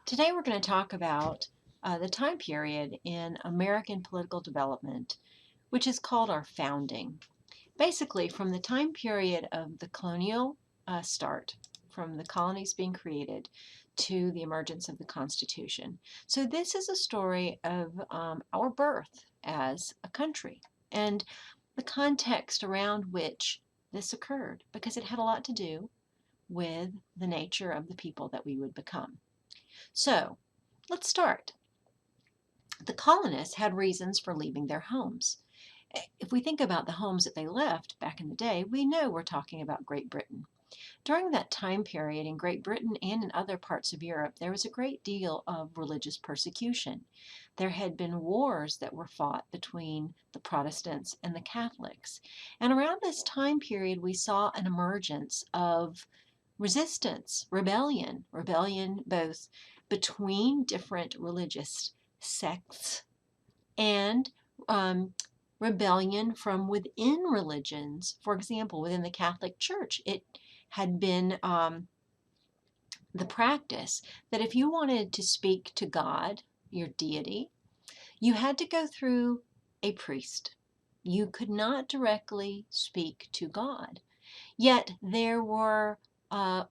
Today we're going to talk about the time period in American political development, which is called our founding. Basically, from the time period of the colonial start, from the colonies being created to the emergence of the Constitution. So this is a story of our birth as a country and the context around which this occurred, because it had a lot to do with the nature of the people that we would become. So let's start. The colonists had reasons for leaving their homes. If we think about the homes that they left back in the day, we know we're talking about Great Britain. During that time period in Great Britain and in other parts of Europe, there was a great deal of religious persecution. There had been wars that were fought between the Protestants and the Catholics. And around this time period, we saw an emergence of resistance, rebellion both between different religious sects and rebellion from within religions. For example, within the Catholic Church, it had been the practice that if you wanted to speak to God, your deity, you had to go through a priest. You could not directly speak to God. Yet there were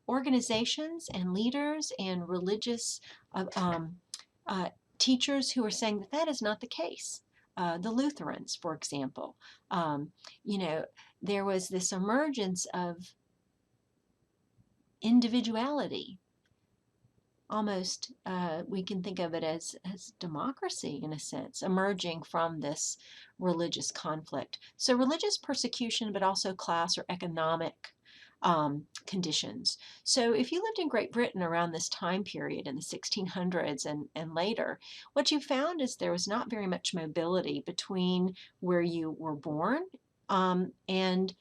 organizations and leaders and religious uh, um, uh, teachers who were saying that that is not the case. The Lutherans, for example, um, you know, there was this emergence of individuality. Almost, we can think of it as democracy in a sense, emerging from this religious conflict. So religious persecution, but also class or economic conditions. So if you lived in Great Britain around this time period in the 1600s and later, what you found is there was not very much mobility between where you were born and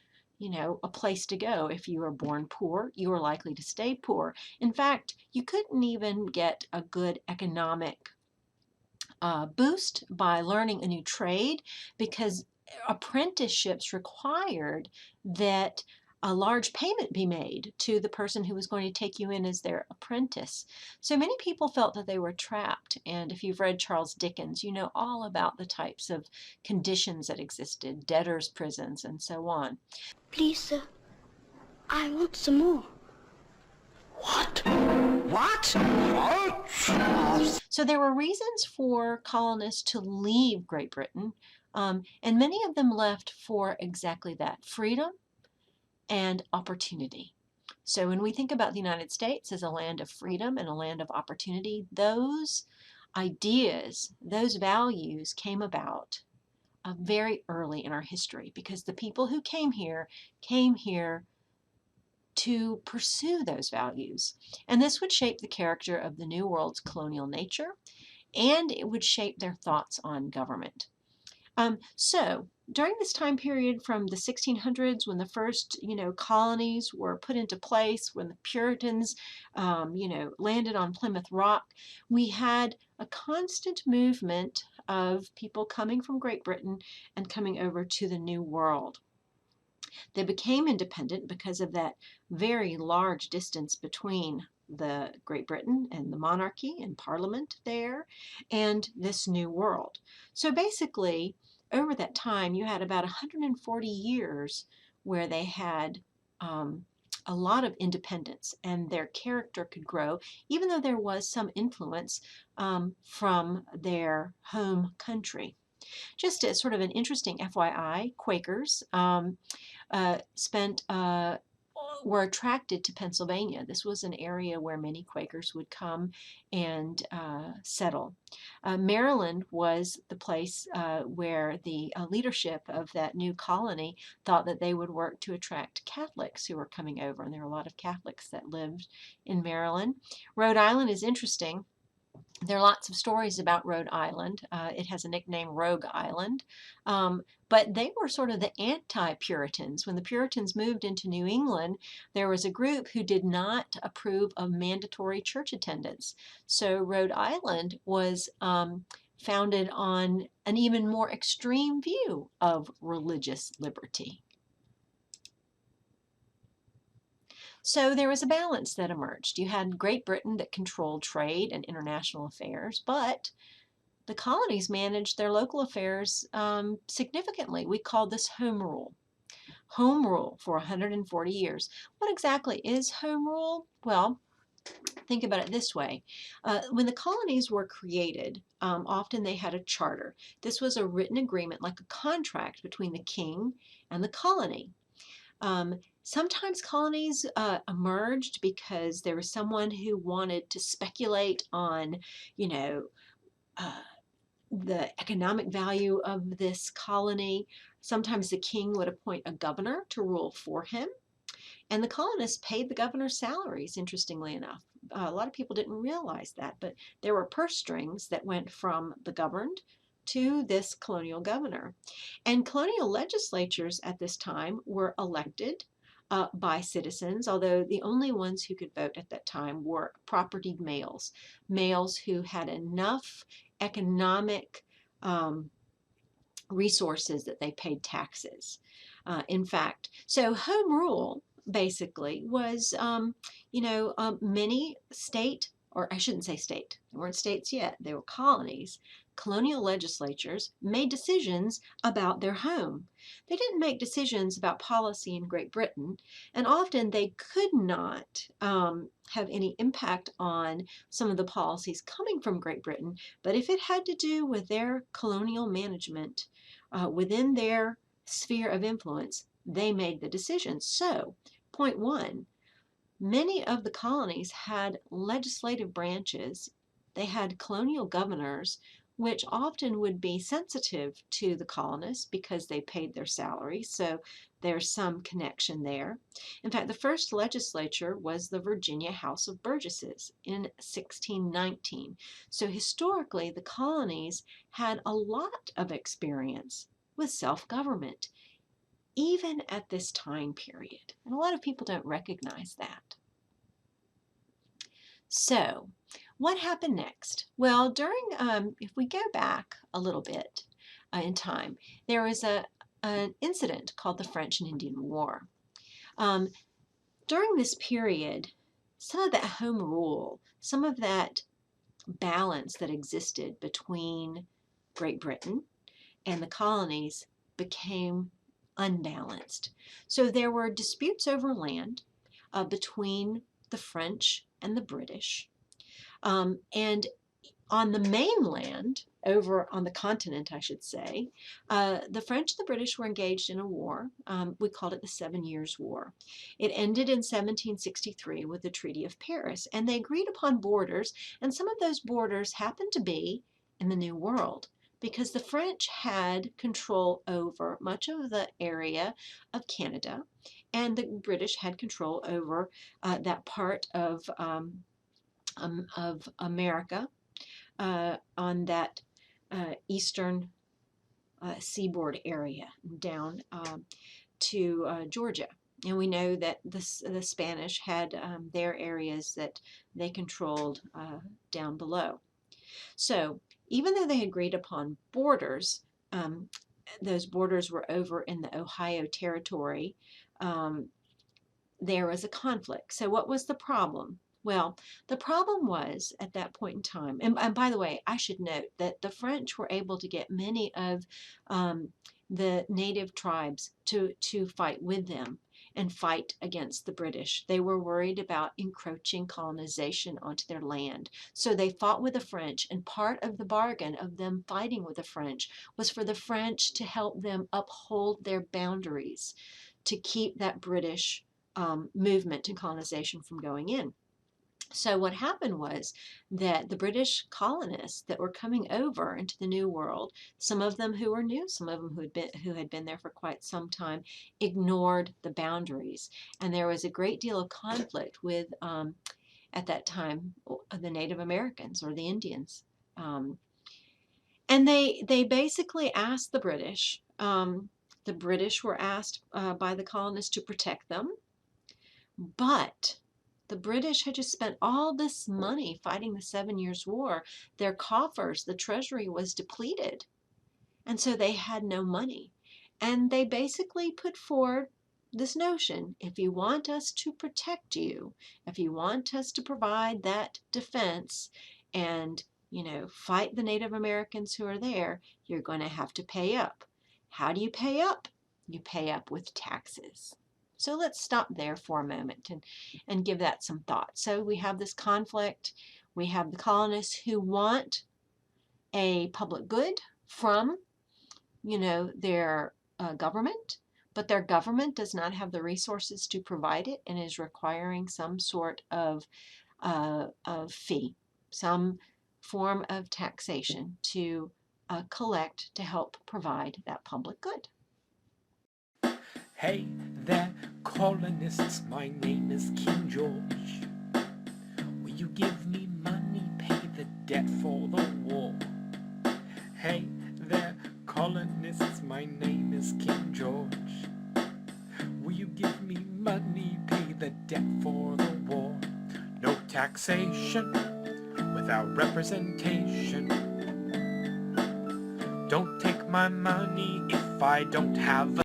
a place to go. If you were born poor, you were likely to stay poor. In fact, you couldn't even get a good economic boost by learning a new trade because apprenticeships required that a large payment be made to the person who was going to take you in as their apprentice. So many people felt that they were trapped. And if you've read Charles Dickens, you know all about the types of conditions that existed, debtors' prisons, and so on. Please, sir, I want some more. What? What? So there were reasons for colonists to leave Great Britain, and many of them left for exactly that, freedom and opportunity. So when we think about the United States as a land of freedom and a land of opportunity, those ideas, those values came about very early in our history because the people who came here to pursue those values. And this would shape the character of the New World's colonial nature, and it would shape their thoughts on government. So during this time period from the 1600s, when the first, colonies were put into place, when the Puritans, landed on Plymouth Rock, we had a constant movement of people coming from Great Britain and coming over to the New World. They became independent because of that very large distance between the Great Britain and the monarchy and parliament there and this new world. So basically, over that time, you had about 140 years where they had a lot of independence and their character could grow, even though there was some influence from their home country. Just as sort of an interesting FYI, Quakers were attracted to Pennsylvania. This was an area where many Quakers would come and settle. Maryland was the place where the leadership of that new colony thought that they would work to attract Catholics who were coming over, and there were a lot of Catholics that lived in Maryland. Rhode Island is interesting. There are lots of stories about Rhode Island. It has a nickname, Rogue Island. But they were sort of the anti-Puritans. When the Puritans moved into New England, there was a group who did not approve of mandatory church attendance. So Rhode Island was founded on an even more extreme view of religious liberty. So there was a balance that emerged. You had Great Britain that controlled trade and international affairs, but the colonies managed their local affairs significantly. We call this home rule. Home rule for 140 years. What exactly is home rule? Well, think about it this way. When the colonies were created, often they had a charter. This was a written agreement, like a contract between the king and the colony. Sometimes colonies emerged because there was someone who wanted to speculate on, you know, uh, the economic value of this colony. Sometimes the king would appoint a governor to rule for him. And the colonists paid the governor's salaries, interestingly enough. A lot of people didn't realize that, but there were purse strings that went from the governed to this colonial governor. And colonial legislatures at this time were elected by citizens, although the only ones who could vote at that time were propertied males, males who had enough economic resources that they paid taxes. In fact, so home rule basically was, many state, or I shouldn't say state, they weren't states yet, they were colonies. Colonial legislatures made decisions about their home. They didn't make decisions about policy in Great Britain, and often they could not have any impact on some of the policies coming from Great Britain. But if it had to do with their colonial management within their sphere of influence, they made the decisions. So, point one, many of the colonies had legislative branches. They had colonial governors, which often would be sensitive to the colonists because they paid their salaries. So there's some connection there. In fact, the first legislature was the Virginia House of Burgesses in 1619. So historically, the colonies had a lot of experience with self-government, even at this time period. And a lot of people don't recognize that. So, what happened next? Well, if we go back a little bit in time, there was an incident called the French and Indian War. Um, During this period, some of that home rule, some of that balance that existed between Great Britain and the colonies became unbalanced. So there were disputes over land between the French and the British. And on the mainland, over on the continent, I should say, the French and the British were engaged in a war. We called it the 7 Years' War. It ended in 1763 with the Treaty of Paris, and they agreed upon borders, and some of those borders happened to be in the New World, because the French had control over much of the area of Canada, and the British had control over that part of America on that eastern seaboard area down to Georgia. And we know that the Spanish had their areas that they controlled down below. So even though they agreed upon borders, those borders were over in the Ohio Territory, there was a conflict. So what was the problem? Well, the problem was at that point in time, and by the way, I should note that the French were able to get many of the native tribes to fight with them and fight against the British. They were worried about encroaching colonization onto their land. So they fought with the French, and part of the bargain of them fighting with the French was for the French to help them uphold their boundaries to keep that British movement and colonization from going in. So what happened was that the British colonists that were coming over into the New World, some of them who were new, some of them who had been there for quite some time, ignored the boundaries, and there was a great deal of conflict with at that time the Native Americans or the Indians, and they basically asked the British. The British were asked by the colonists to protect them, but the British had just spent all this money fighting the 7 Years' War. Their coffers, the treasury was depleted, and so they had no money. And they basically put forward this notion, if you want us to protect you, if you want us to provide that defense and, fight the Native Americans who are there, you're going to have to pay up. How do you pay up? You pay up with taxes. So let's stop there for a moment and give that some thought. So we have this conflict. We have the colonists who want a public good from, their government, but their government does not have the resources to provide it and is requiring some sort of fee, some form of taxation to collect to help provide that public good. Hey there, colonists, my name is King George. Will you give me money, pay the debt for the war? Hey there, colonists, my name is King George. Will you give me money, pay the debt for the war? No taxation without representation. Don't take my money if I don't have